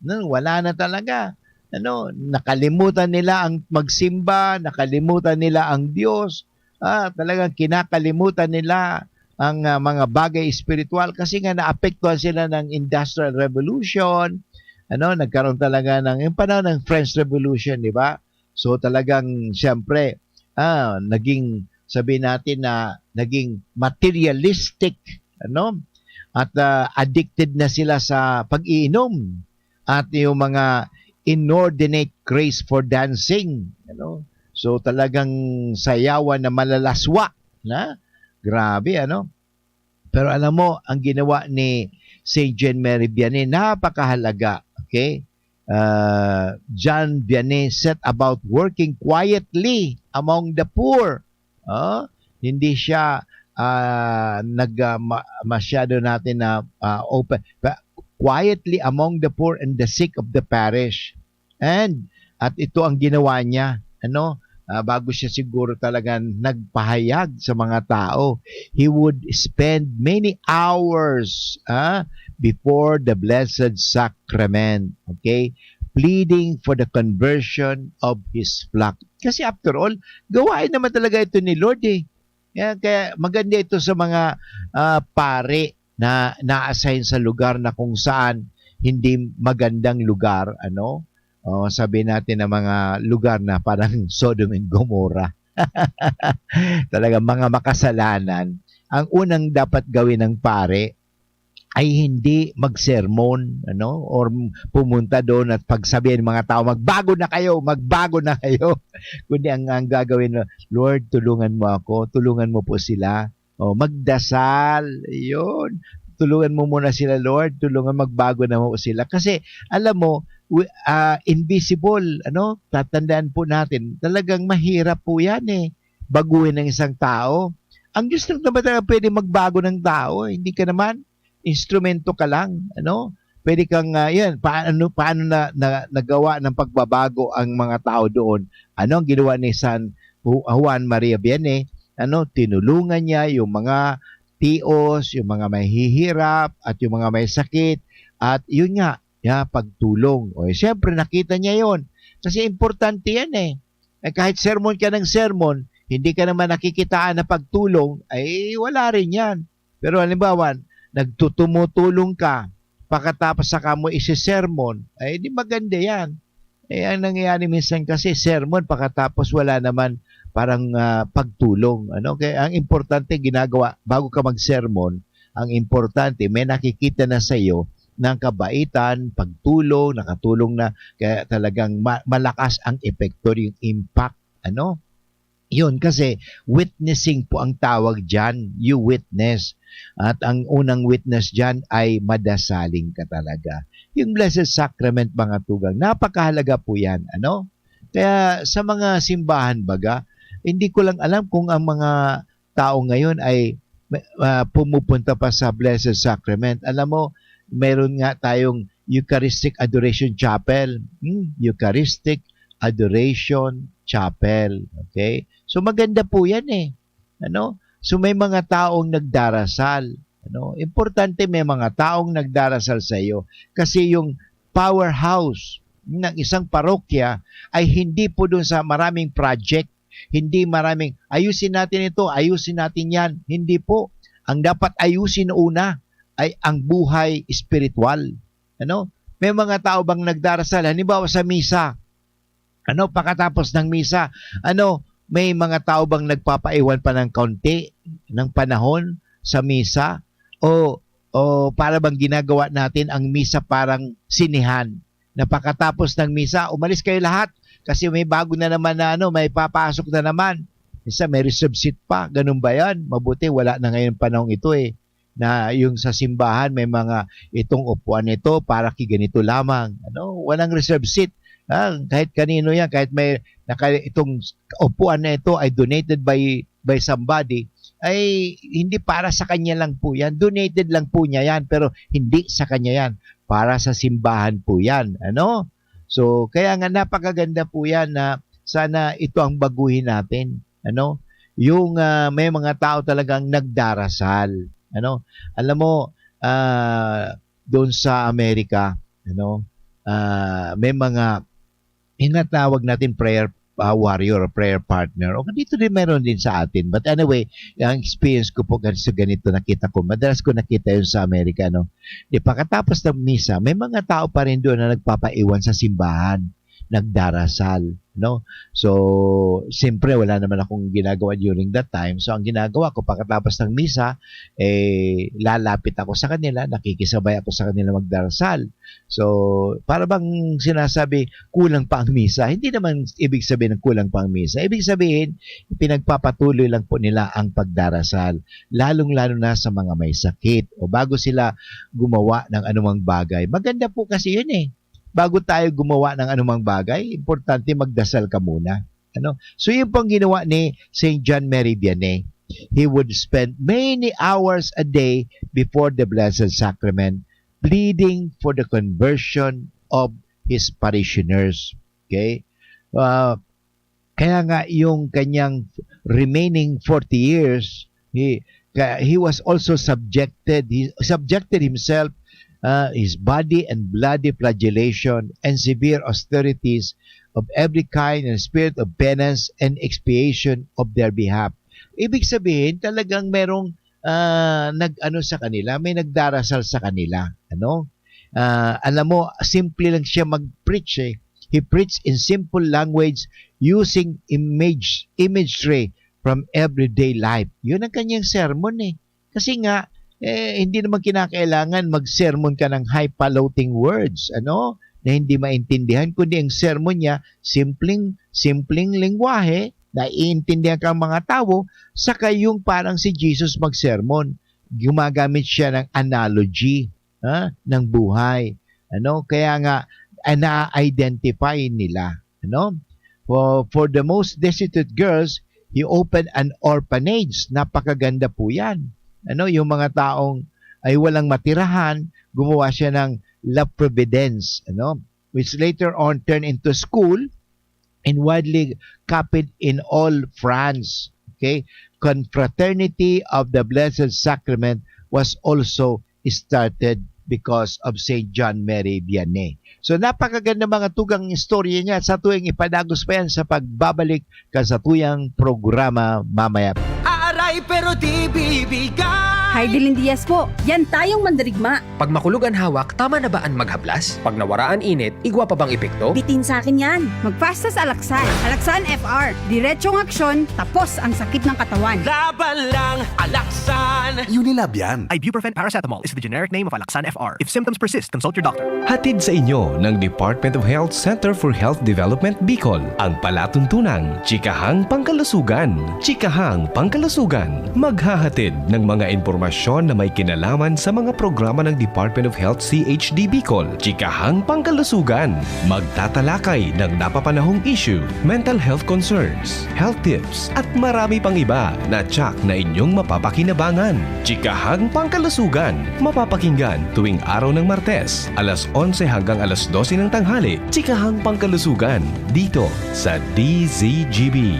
Wala na talaga. Nakalimutan nila ang magsimba, nakalimutan nila ang Diyos. Talagang kinakalimutan nila ang mga bagay espiritual kasi nga naapektuhan sila ng Industrial Revolution. Nagkaroon talaga ng yung panahon ng French Revolution, di ba? So talagang siyempre naging sabihin natin na naging materialistic, At addicted na sila sa pag-iinom at yung mga inordinate craze for dancing, So talagang sayawan na malalaswa, Grabe, Pero alam mo, ang ginawa ni Saint John Mary Vianney, napakahalaga, okay? John Vianney set about working quietly among the poor. Hindi siya masyado natin na open. Quietly among the poor and the sick of the parish. At ito ang ginawa niya, bago siya siguro talagang nagpahayag sa mga tao, he would spend many hours before the Blessed Sacrament, okay? Pleading for the conversion of his flock. Kasi after all, gawain naman talaga ito ni Lord Kaya maganda ito sa mga pare na na-assign sa lugar na kung saan hindi magandang lugar, sabi natin na mga lugar na parang Sodom and Gomorrah. Talaga mga makasalanan. Ang unang dapat gawin ng pare ay hindi magsermon, or pumunta doon at pagsabihin mga tao, magbago na kayo. Kundi ang gagawin, Lord, tulungan mo ako, tulungan mo po sila. O, magdasal. Yun. Tulungan mo muna sila, Lord. Tulungan magbago na mo sila. Kasi, alam mo, invisible, tatandaan po natin, talagang mahirap po yan baguhin ng isang tao. Ang Diyos lang naman talaga pwede magbago ng tao. Hindi ka naman, instrumento ka lang. Pwede kang, paano nagawa ng pagbabago ang mga tao doon? Ano ang ginawa ni San Juan Maria Vianney? Tinulungan niya yung mga tios, yung mga may hihirap, at yung mga may sakit. At yun nga, pagtulong. O, siyempre, nakita niya yon. Kasi importante yan kahit sermon ka ng sermon, hindi ka naman nakikitaan na pagtulong, ay wala rin yan. Pero halimbawa, nagtutumutulong ka, pagkatapos saka mo isi-sermon, ay di maganda yan. Ang nangyayari minsan kasi, sermon, pagkatapos wala naman parang pagtulong. Kaya ang importante ginagawa, bago ka mag-sermon, ang importante, may nakikita na sa iyo ng kabaitan, pagtulong, nakatulong na, kaya talagang malakas ang epekto, yung impact. Yun, kasi witnessing po ang tawag dyan, you witness. At ang unang witness dyan ay madasaling ka talaga. Yung Blessed Sacrament, mga tugang, napakahalaga po yan. Kaya sa mga simbahan baga, hindi ko lang alam kung ang mga tao ngayon ay pumupunta pa sa Blessed Sacrament. Alam mo, meron nga tayong Eucharistic Adoration Chapel. Eucharistic Adoration Chapel. Okay? So maganda po yan So may mga taong nagdarasal. Importante may mga taong nagdarasal sa iyo. Kasi yung powerhouse ng isang parokya ay hindi po dun sa maraming project. Hindi maraming, ayusin natin ito, ayusin natin yan. Hindi po. Ang dapat ayusin una ay ang buhay espiritual. May mga tao bang nagdarasal? Halimbawa sa misa. Pagkatapos ng misa, may mga tao bang nagpapaiwan pa ng kaunti ng panahon sa misa? O para bang ginagawa natin ang misa parang sinihan? Na pagkatapos ng misa, umalis kayo lahat kasi may bago na naman na may papasok na naman. Isa may reserve seat pa. Ganun ba yan? Mabuti wala na ngayon panahon ito na yung sa simbahan may mga itong upuan nito para ganito lamang. Walang reserve seat. Kahit kanino yan, kahit may itong upuan na ito ay donated by somebody, ay hindi para sa kanya lang po yan. Donated lang po niya yan, pero hindi sa kanya yan. Para sa simbahan po yan. So, kaya nga napakaganda po yan na sana ito ang baguhin natin. Yung may mga tao talagang nagdarasal. Alam mo, doon sa Amerika, may mga hinatawag natin prayer warrior or prayer partner. O dito din meron din sa atin. But anyway, ang experience ko po sa ganito nakita ko. Madalas ko nakita yun sa Amerika. Pagkatapos ng misa, may mga tao pa rin doon na nagpapaiwan sa simbahan. Nagdarasal. So, siyempre, wala naman akong ginagawa during that time. So, ang ginagawa ko, pagkatapos ng misa, lalapit ako sa kanila, nakikisabay ako sa kanila magdarasal. So, para bang sinasabi, kulang pa ang misa? Hindi naman ibig sabihin ng kulang pa ang misa. Ibig sabihin, pinagpapatuloy lang po nila ang pagdarasal. Lalong-lalo na sa mga may sakit o bago sila gumawa ng anumang bagay. Maganda po kasi yun bago tayo gumawa ng anumang bagay, importante magdasal ka muna. So yun pong ginawa ni St. John Mary Vianney. He would spend many hours a day before the Blessed Sacrament pleading for the conversion of his parishioners. Okay? Kaya nga yung kanyang remaining 40 years, he was also subjected himself his body and bloody flagellation and severe austerities of every kind and spirit of penance and expiation of their behalf. Ibig sabihin, talagang merong sa kanila, may nagdarasal sa kanila. Alam mo, simple lang siya mag-preach. He preached in simple language using imagery from everyday life. Yun ang kanyang sermon Kasi nga, hindi naman kinakailangan mag-sermon ka ng highfalutin words, na hindi maintindihan, kundi ang sermon niya, simpleng lengguwahe, naiintindihan kang mga tao, saka yung parang si Jesus magsermon. Gumagamit siya ng analogy ng buhay. Kaya nga, na-identify nila. For the most destitute girls, he opened an orphanage. Napakaganda po yan. Yung mga taong ay walang matirahan, gumawa siya ng La Providence, which later on turned into school and widely copied in all France. Okay? Confraternity of the Blessed Sacrament was also started because of St. John Mary Vianney. So napakaganda mga tugang istorya niya sa tuwing ipadagos pa yan sa pagbabalik kasatuyang programa mamaya. Aaray pero di bibigay. Heidelin Diaz po, yan tayong mandirigma. Pag makulog ang hawak, tama na ba ang maghaplas? Pag nawaraan init, igwa pa bang epekto? Bitin sa akin yan. Magpastas Alaksan. Alaksan FR. Diretsong aksyon, tapos ang sakit ng katawan. Laban lang, Alaksan! Unilab yan. Ibuprofen paracetamol is the generic name of Alaksan FR. If symptoms persist, consult your doctor. Hatid sa inyo ng Department of Health Center for Health Development Bicol ang palatuntunang Chikahang Pangkalusugan. Chikahang Pangkalusugan, maghahatid ng mga impormasyon na may kinalaman sa mga programa ng Department of Health CHD Bicol. Chikahang Pangkalusugan, magtatalakay ng napapanahong issue, mental health concerns, health tips, at marami pang iba na tsak na inyong mapapakinabangan. Chikahang Pangkalusugan, mapapakinggan tuwing araw ng Martes, alas 11 hanggang alas 12 ng tanghali. Chikahang Pangkalusugan, dito sa DZGB.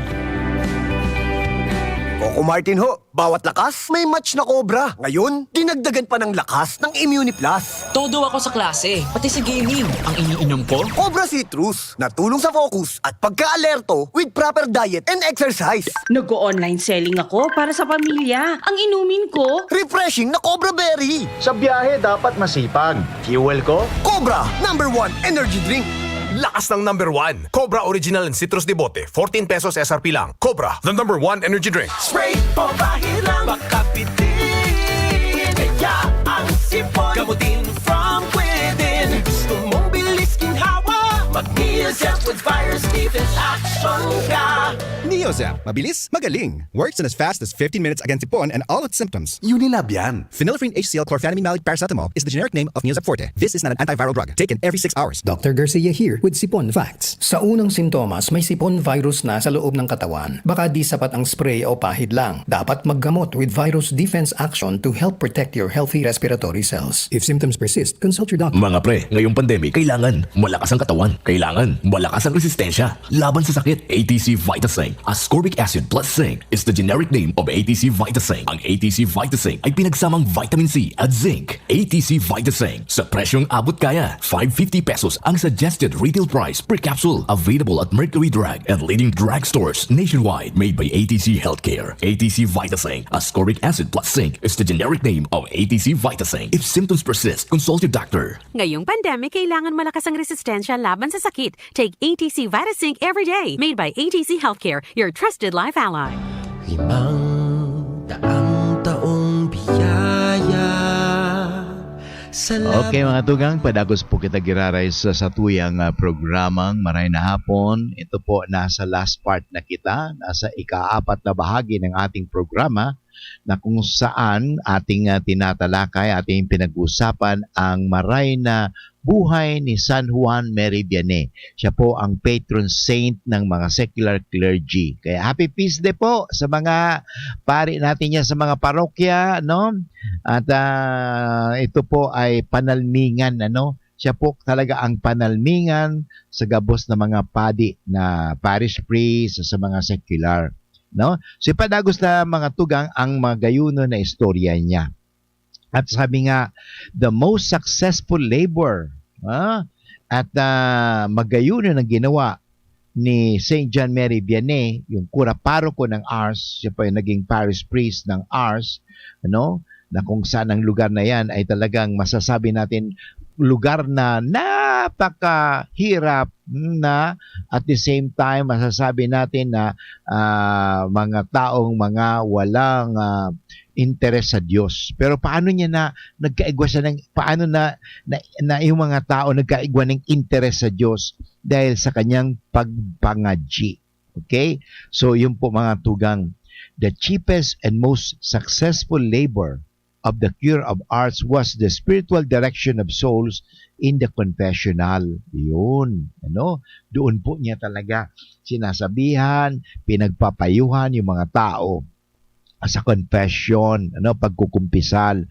Coco Martin ho, bawat lakas may match na Cobra. Ngayon, dinagdagan pa ng lakas ng Immuniplus. Todo ako sa klase, pati sa gaming. Ang iniinom ko? Cobra Citrus, na tulong sa focus at pagka-alerto with proper diet and exercise. Nag-online selling ako para sa pamilya. Ang inumin ko, Refreshing na Cobra Berry. Sa biyahe, dapat masipag. Fuel ko? Cobra, #1 energy drink. Lakas ng number 1. Cobra Original and Citrus de Bote. 14 pesos SRP lang. Cobra, the #1 energy drink. Spray o bahirang makapitin. Kaya ang sipon, gamutin from within. Gusto mong bilis ginhawa, mag-Neozep with virus defense action ka. Neozep, mabilis, magaling. Works in as fast as 15 minutes against Ipon and all its symptoms. Unilab yan. Phenylephrine HCl chlorphenamine malic paracetamol is the generic name of Neozep Forte. This is not an antiviral drug. Taken every 6 hours. Dr. Garcia here with Sipon Facts. Sa unang sintomas, may sipon virus na sa loob ng katawan. Baka di sapat ang spray o pahid lang. Dapat maggamot with virus defense action to help protect your healthy respiratory cells. If symptoms persist, consult your doctor. Mga pre, ngayong pandemic, kailangan malakas ang katawan. Kailangan malakas ang resistensya. Laban sa sakit, ATC Vitasync. Ascorbic acid plus zinc is the generic name of ATC Vitasync. Ang ATC Vitasync ay pinagsamang vitamin C at zinc. ATC Vitasync. Sa presyong abot kaya, 550 pesos ang suggested retail price per capsule. Available at Mercury Drug and leading drugstores nationwide. Made by ATC Healthcare. ATC Vitasync. Ascorbic acid plus zinc is the generic name of ATC Vitasync. If symptoms persist, consult your doctor. Ngayong pandemic, kailangan malakas ang resistensya laban sa sakit. Take ATC Vitasync every day. Made by ATC Healthcare, your trusted life ally. 500 taong biyaya. Okay mga tugang, padagos po kita giraray sa tuyang programang Maray na Hapon. Ito po nasa last part na kita, nasa ika-4 na bahagi ng ating programa na kung saan ating tinatalakay, ating pinag-usapan ang maray na buhay ni San Juan Mary Vianney. Siya po ang patron saint ng mga secular clergy. Kaya happy feast day po sa mga pari natin yan sa mga parokya, no? At ito po ay panalmingan, ano? Siya po talaga ang panalmingan sa gabos ng mga padi na parish priest sa mga secular, no? So ipadagos na mga tugang ang mga gayuno na istorya niya. At sabi nga, the most successful labor at magayuno ng ginawa ni St. John Mary Vianney, yung kura paroko ng Ars, siya pa yung naging parish priest ng Ars, ano, na kung saan ang lugar na yan ay talagang masasabi natin lugar na napakahirap na at the same time masasabi natin na mga taong mga walang interes sa Diyos. Pero paano niya na nagkaigwa siya ng paano na yung mga tao nagkaigwa ng interes sa Diyos dahil sa kanyang pagpangadji. Okay? So yun po mga tugang. The cheapest and most successful labor of the cure of arts was the spiritual direction of souls in the confessional. Yun. Doon po niya talaga sinasabihan, pinagpapayuhan yung mga tao sa confession, pagkukumpisal,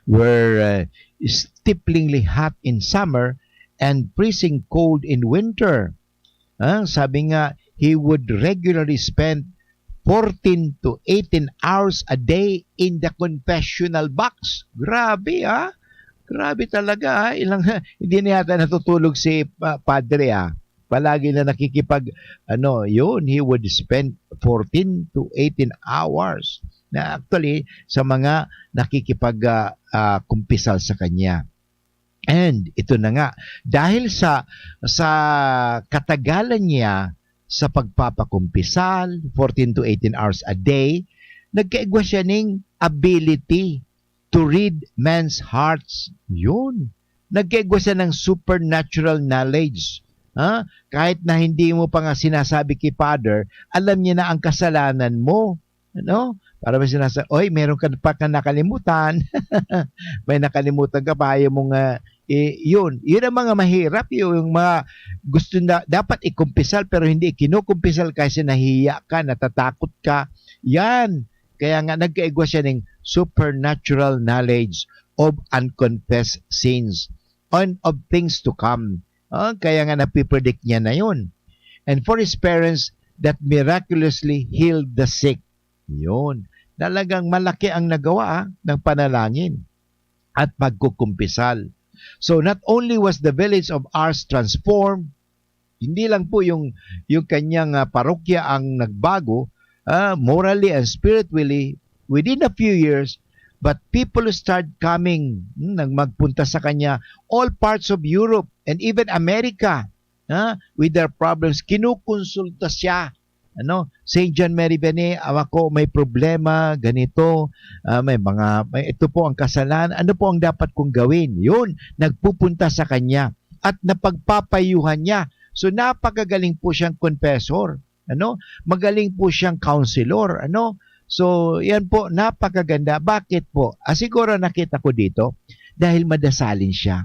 were stipplingly hot in summer and freezing cold in winter. Sabi nga, he would regularly spend 14 to 18 hours a day in the confessional box. Grabe, Grabe talaga, hindi na yata natutulog si padre, Palagi na nakikipag, he would spend 14 to 18 hours na actually sa mga kumpisal sa kanya. And ito na nga, dahil sa katagalan niya sa pagpapakumpisal, 14 to 18 hours a day, nagkaigwa siya ng ability to read men's hearts. Yun. Nagkaigwa siya ng supernatural knowledge. Kahit na hindi mo pa nga sinasabi kay Father, alam niya na ang kasalanan mo. Para ba sinasabi, oy, meron ka pa nakalimutan. May nakalimutan ka pa, ayaw mong yun ang mga mahirap, yung mga gusto na dapat ikumpisal pero hindi kinukumpisal kasi nahiya ka, natatakot ka. Yan. Kaya nga nagkaigwa siya ng supernatural knowledge of unconfessed sins and of things to come. Kaya nga napipredict niya na yun. And for his parents that miraculously healed the sick. Yun. Talagang malaki ang nagawa ng panalangin at pagkukumpisal. So not only was the village of Ars transformed, hindi lang po yung kanyang parokya ang nagbago, morally and spiritually within a few years, but people start coming, magpunta sa kanya, all parts of Europe and even America, with their problems. Kinukonsulta siya. St. John Mary Vianney, ako may problema, ganito, ito po ang kasalanan, ano po ang dapat kong gawin? Yun, nagpupunta sa kanya at napagpapayuhan niya. So napakagaling po siyang confessor, magaling po siyang counselor, So yan po, napakaganda. Bakit po? Siguro nakita ko dito, dahil madasalin siya.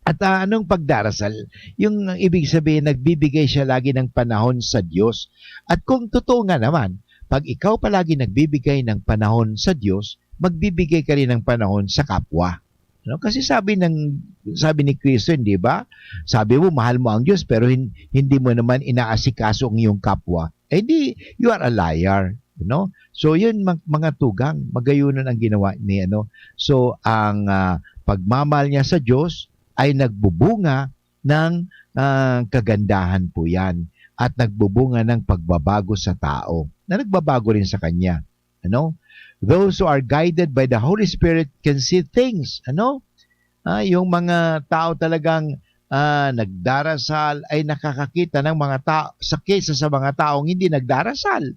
At anong pagdarasal? Yung ibig sabihin, nagbibigay siya lagi ng panahon sa Diyos. At kung totoo nga naman, pag ikaw palagi nagbibigay ng panahon sa Diyos, magbibigay ka rin ng panahon sa kapwa. Kasi sabi ni Kristo, di ba? Sabi mo, mahal mo ang Diyos, pero hindi mo naman inaasikaso ang iyong kapwa. Di, you are a liar. So yun mga tugang, magayunan ang ginawa ni So ang pagmamahal niya sa Diyos ay nagbubunga ng kagandahan po yan at nagbubunga ng pagbabago sa tao na nagbabago rin sa kanya. Those who are guided by the Holy Spirit can see things. Yung mga tao talagang nagdarasal ay nakakakita ng mga tao sa kesa sa mga taong hindi nagdarasal.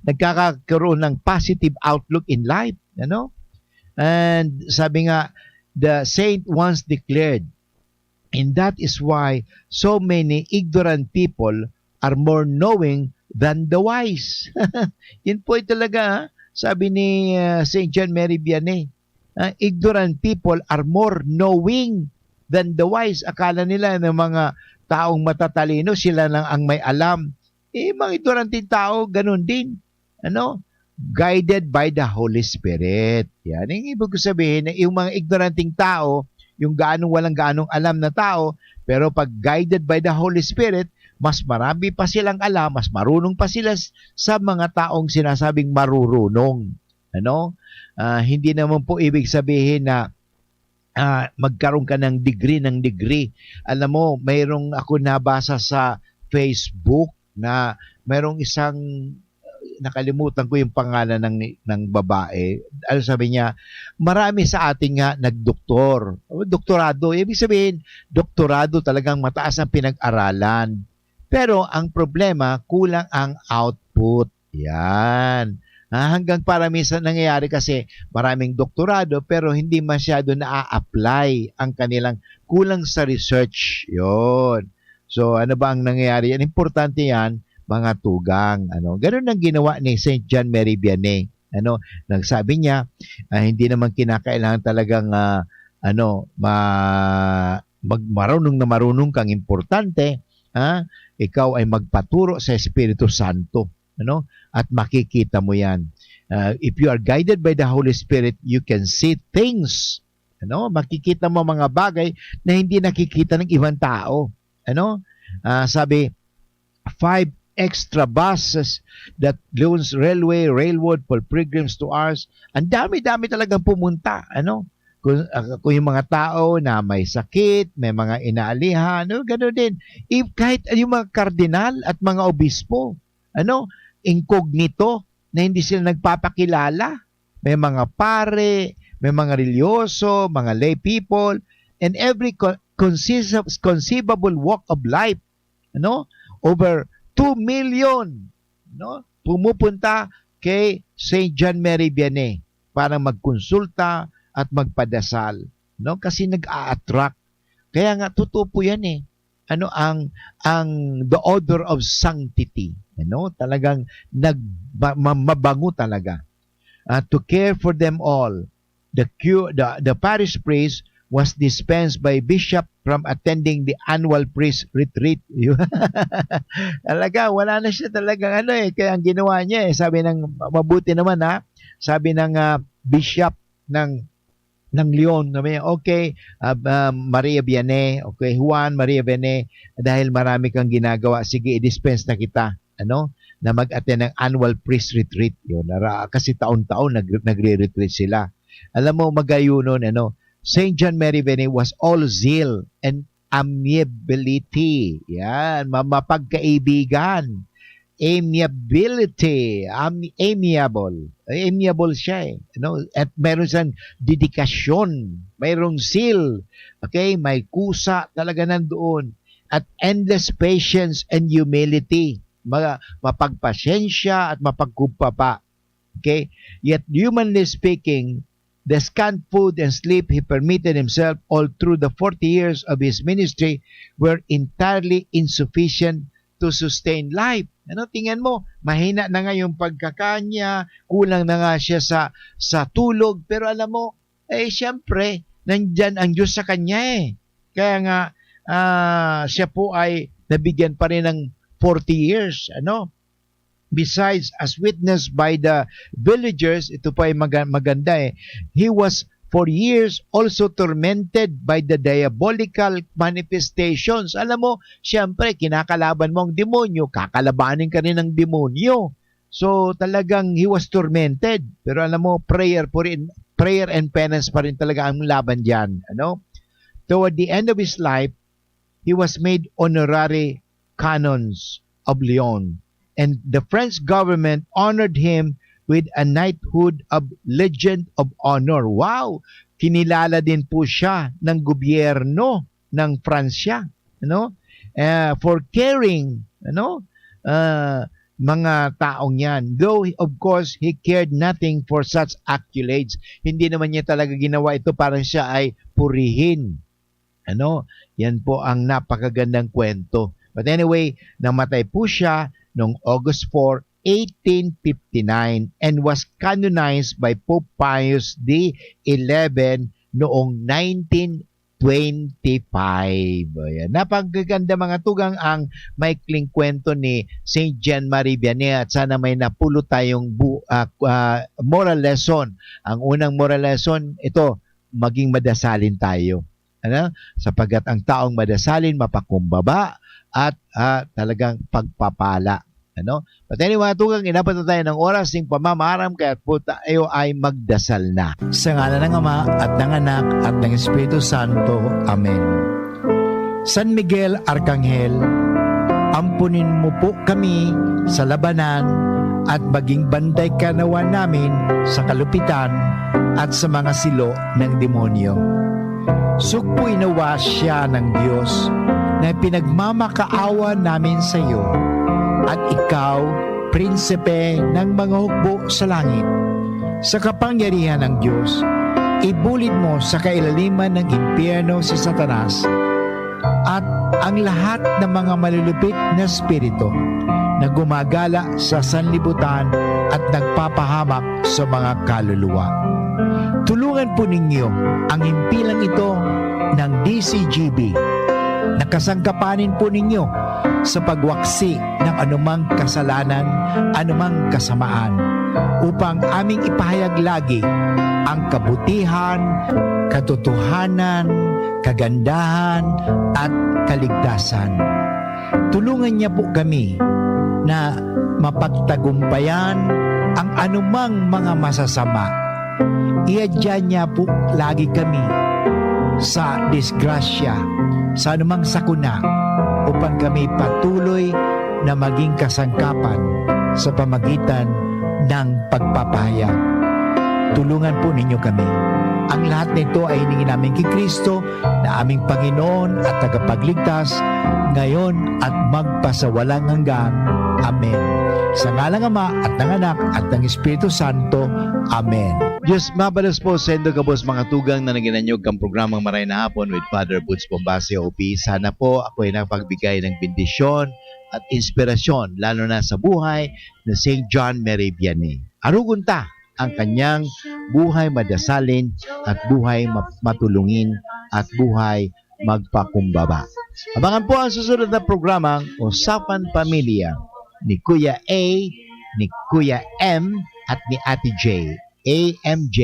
Nagkakaroon ng positive outlook in life. And sabi nga, the saint once declared, and that is why so many ignorant people are more knowing than the wise. Yun po talaga, sabi ni St. John Mary Vianney. Ignorant people are more knowing than the wise. Akala nila ng mga taong matatalino, sila lang ang may alam. Mga ignoranting tao, ganun din. Guided by the Holy Spirit. Yan. Yung ibig ko sabihin na yung mga ignoranting tao, yung walang gaanong alam na tao, pero pag guided by the Holy Spirit, mas marami pa silang alam, mas marunong pa sila sa mga taong sinasabing marurunong. Hindi naman po ibig sabihin na magkaroon ka ng degree. Alam mo, mayroong ako nabasa sa Facebook na mayroong isang nakalimutan ko yung pangalan ng babae. Ano sabi niya? Marami sa ating nga nagdoktor. Doktorado. Ibig sabihin, doktorado talagang mataas ang pinag-aralan. Pero ang problema, kulang ang output. Yan. Hanggang minsan nangyayari kasi maraming doktorado pero hindi masyado na-apply ang kanilang kulang sa research. Yon. So ano ba ang nangyayari? Importante yan. mga tugang. Ganun ang ginawa ni St. John Mary Vianney. Nagsabi niya, hindi naman kinakailangan talagang marunong kang importante. Ikaw ay magpaturo sa Espiritu Santo. At makikita mo yan. If you are guided by the Holy Spirit, you can see things. Makikita mo mga bagay na hindi nakikita ng ibang tao. Sabi, 5 extra buses that loans railroad for pilgrims to ours. Ang dami-dami talagang pumunta. Kung yung mga tao na may sakit, may mga inaalihan, gano'n din. Kahit yung mga kardinal at mga obispo, incognito, na hindi sila nagpapakilala. May mga pare, may mga religyoso, mga lay people, and every conceivable walk of life. Over 2 million pumupunta kay St. John Mary Vianney para magkonsulta at magpadasal. Kasi nag-a-attract. Kaya nga, totoo po yan ang the odor of sanctity. Talagang mabango talaga. To care for them all. The parish priest was dispensed by bishop from attending the annual priest retreat. Talaga, wala na siya talagang kaya ang ginawa niya sabi ng mabuti naman sabi ng bishop ng Leon, okay, Maria Vianney, okay, Juan Maria Vianney, dahil marami kang ginagawa, sige, i-dispense na kita, na mag-attend ng annual priest retreat. Yun, kasi taon-taon nagre-retreat sila. Alam mo, magayo nun, St. John Mary Vianney was all zeal and amiability. Yan, mapagkaibigan. Amiability. Amiable. Amiable siya At meron siyang dedikasyon. Mayroong zeal. Okay? May kusa talaga nandoon. At endless patience and humility. Mapagpasyensya at mapagkumpapa. Okay? Yet humanly speaking, the scant food and sleep he permitted himself all through the 40 years of his ministry were entirely insufficient to sustain life. Tingnan mo, mahina na nga yung pagkakanya, kulang na nga siya sa tulog, pero alam mo, siyempre, nandyan ang Diyos sa kanya Kaya nga, siya po ay nabigyan pa rin ng 40 years, Besides, as witnessed by the villagers, ito pa ay maganda he was for years also tormented by the diabolical manifestations. Alam mo, siyempre, kinakalaban mo ang demonyo, kakalabanin ka rin ng demonyo. So, talagang he was tormented. Pero alam mo, prayer and penance pa rin talaga ang laban dyan. Toward the end of his life, he was made honorary canons of Lyon. And the French government honored him with a knighthood of Legion of Honor. Wow! Kinilala din po siya ng gobyerno ng Pransya, for caring, mga taong yan. Though, of course, he cared nothing for such accolades. Hindi naman niya talaga ginawa ito para siya ay purihin. Yan po ang napakagandang kwento. But anyway, namatay po siya noong August 4, 1859 and was canonized by Pope Pius XI noong 1925. Ayan. Napagaganda mga tugang ang maikling kwento ni St. John Mary Vianney at sana may napulo tayong moral lesson. Ang unang moral lesson, ito, maging madasalin tayo. Sapagkat ang taong madasalin, mapakumbaba at talagang pagpapala. But anyway, tugang inapat na tayo ng oras ng pamamaram kaya po tayo ay magdasal na. Sa ngalan ng Ama at ng Anak at ng Espiritu Santo. Amen. San Miguel Arcangel, ampunin mo po kami sa labanan at maging banday kanawa namin sa kalupitan at sa mga silo ng demonyo. Sugpoy nawa siya ng Diyos na pinagmamakaawa namin sa iyo at ikaw, prinsipe ng mga hukbo sa langit. Sa kapangyarihan ng Diyos, ibulid mo sa kailaliman ng impyerno si Satanas at ang lahat ng mga malulupit na spirito na gumagala sa sanlibutan at nagpapahamak sa mga kaluluwa. Tulungan po ninyo ang himpilang ito ng DCGB. Nakasangkapanin po ninyo sa pagwaksi ng anumang kasalanan, anumang kasamaan, upang aming ipahayag lagi ang kabutihan, katotohanan, kagandahan, at kaligtasan. Tulungan niya po kami na mapagtagumpayan ang anumang mga masasama. Iadya niya po lagi kami sa disgrasya, sa anumang sakuna, upang kami patuloy na maging kasangkapan sa pamagitan ng pagpapahayag. Tulungan po ninyo kami. Ang lahat nito ay hiningi namin kay Kristo na aming Panginoon at tagapagligtas ngayon at magpasawalang hanggan. Amen. Sa ngalang Ama at ng Anak at ng Espiritu Santo. Amen. Diyos mabalos po sa endo kabos mga tugang na naginanyog ang programang Maray na Hapon with Father Butch Bombase OP. Sana po ako ay napagbigay ng bendisyon at inspirasyon lalo na sa buhay na St. John Mary Vianney. Arugon ta ang kanyang buhay madasalin at buhay matulungin at buhay magpakumbaba. Abangan po ang susunod na programang Usapan Pamilya ni Kuya A, ni Kuya M, at ni Ate J. AMJ.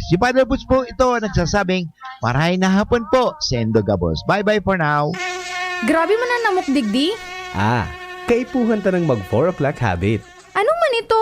Si Father Butch po ito nagsasabing maray na hapon po sa Endo Gabos. Bye-bye for now. Grabe man ang namok digdi. Kaipuhan ta ng mag 4 o'clock habit. Anong man ito?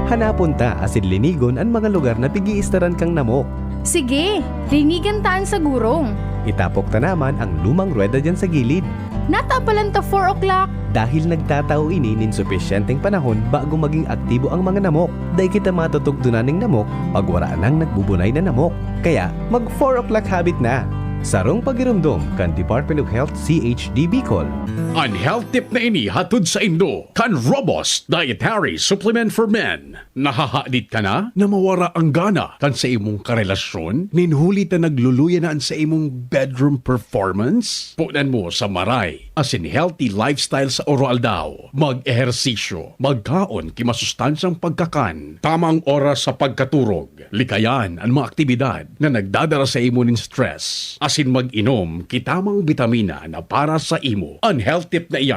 Hanapon ta asin linigon ang mga lugar na pigi-istaran kang namok. Sige, linigan taan sa gurong. Itapok ta naman ang lumang rueda dyan sa gilid. Natapalan ta 4 o'clock. Dahil nagtatao ini nin sufisyenteng panahon bago maging aktibo ang mga namok. Dahil kita matutugtunan ng namok pag waraan ang nagbubunay na namok. Kaya mag 4 o'clock habit na. Sarong pagirumdom kan Department of Health CHD Bicol. Ang health tip na ini hatod sa Indo kan Robust Dietary Supplement for Men. Nahahalit ka na na mawara ang gana kan sa imong karelasyon? Ninhuli ta nagluluya na sa imong bedroom performance? Punan mo sa maray asin healthy lifestyle sa oral daw. Mag-ehersisyo, magkaon kimasustansyang pagkakan, tamang oras sa pagkaturog, likayan ang mga aktibidad na nagdadara sa imo nin stress. Asin mag-inom kitamang bitamina na para sa imo. Ang health tip na iyan